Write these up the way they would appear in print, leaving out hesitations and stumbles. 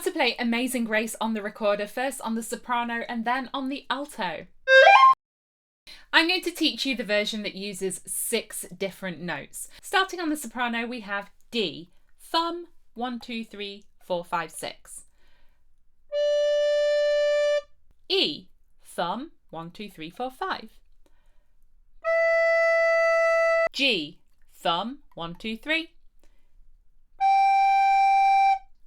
to play Amazing Grace on the recorder, first on the soprano and then on the alto. I'm going to teach you the version that uses 6 different notes. Starting on the soprano, we have D, thumb, 1, 2, 3, 4, 5, 6. E, thumb, 1, 2, 3, 4, 5. G, thumb, 1, 2, 3.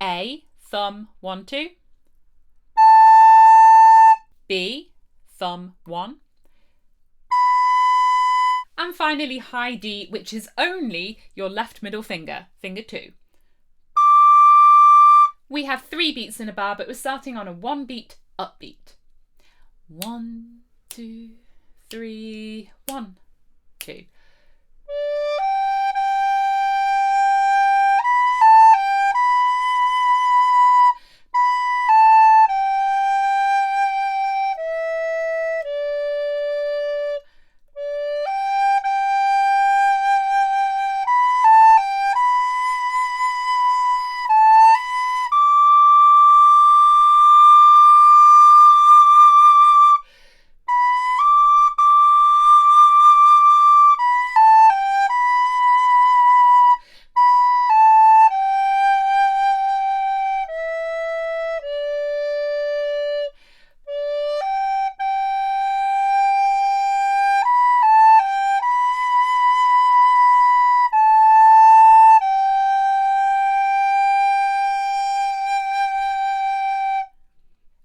A, thumb, 1, 2. B, thumb, 1. And finally high D, which is only your left middle finger, finger 2. We have 3 beats in a bar, but we're starting on a 1 beat upbeat. 1, 2, 3, 1, 2.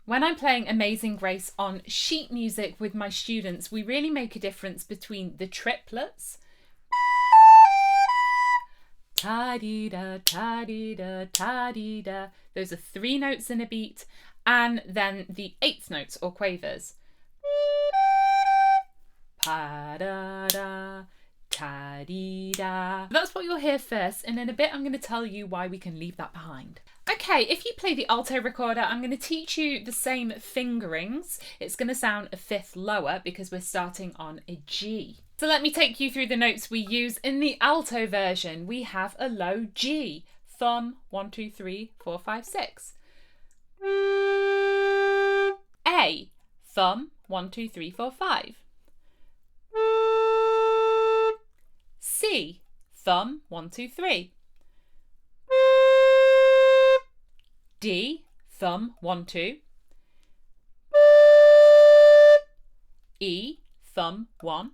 When I'm playing Amazing Grace on sheet music with my students, we really make a difference between the triplets. Ta-dee-da, ta-dee-da, ta-dee-da. Those are 3 notes in a beat. And then the 8th notes or quavers. Pa-da-da, ta-dee-da. That's what you'll hear first, and in a bit I'm going to tell you why we can leave that behind. Okay, if you play the alto recorder, I'm going to teach you the same fingerings. It's going to sound a 5th lower because we're starting on a G. So let me take you through the notes we use in the alto version. We have a low G, thumb, 1, 2, 3, 4, 5, 6. A, thumb, 1, 2, 3, 4, 5. C, thumb, 1, 2, 3. D, thumb, 1, 2. E, thumb, 1.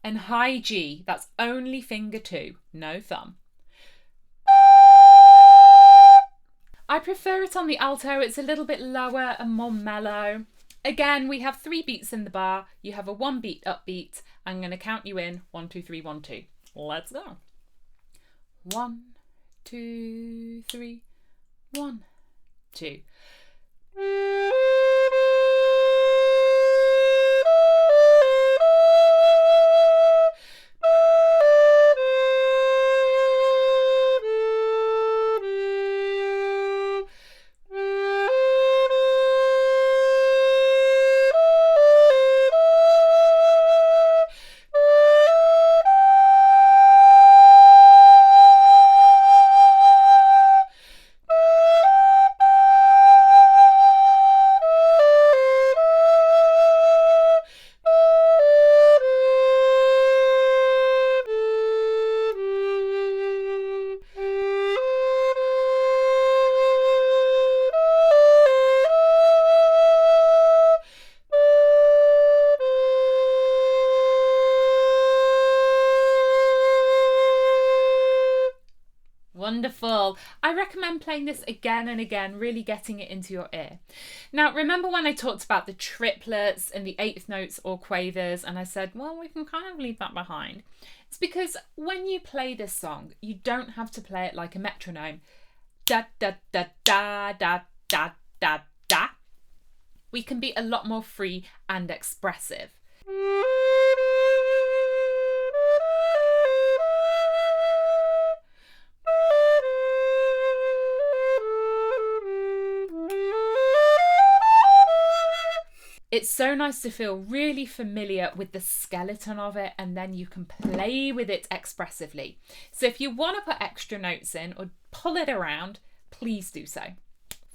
And high G, that's only finger 2, no thumb. I prefer it on the alto, it's a little bit lower and more mellow. Again, we have 3 beats in the bar, you have a 1 beat upbeat. I'm going to count you in, 1, 2, 3, 1, 2. Let's go. 1, 2, 3, 1, 2. Wonderful. I recommend playing this again and again, really getting it into your ear. Now, remember when I talked about the triplets and the 8th notes or quavers, and I said, well, we can kind of leave that behind. It's because when you play this song, you don't have to play it like a metronome. Da, da, da, da, da, da, da, da. We can be a lot more free and expressive. It's so nice to feel really familiar with the skeleton of it, and then you can play with it expressively. So if you want to put extra notes in or pull it around, please do so.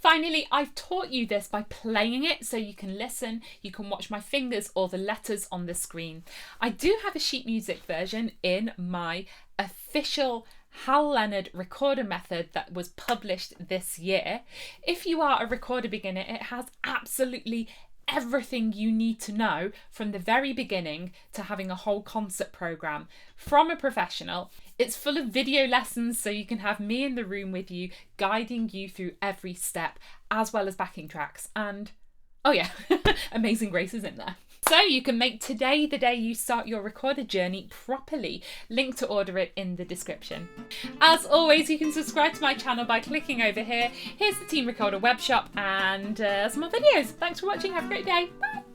Finally, I've taught you this by playing it so you can listen, you can watch my fingers or the letters on the screen. I do have a sheet music version in my official Hal Leonard recorder method that was published this year. If you are a recorder beginner, it has absolutely everything you need to know from the very beginning to having a whole concert program from a professional. It's full of video lessons so you can have me in the room with you, guiding you through every step, as well as backing tracks. And oh yeah, Amazing Grace is in there. So you can make today the day you start your recorder journey properly. Link to order it in the description. As always, you can subscribe to my channel by clicking over here. Here's the Team Recorder web shop and some more videos. Thanks for watching. Have a great day. Bye.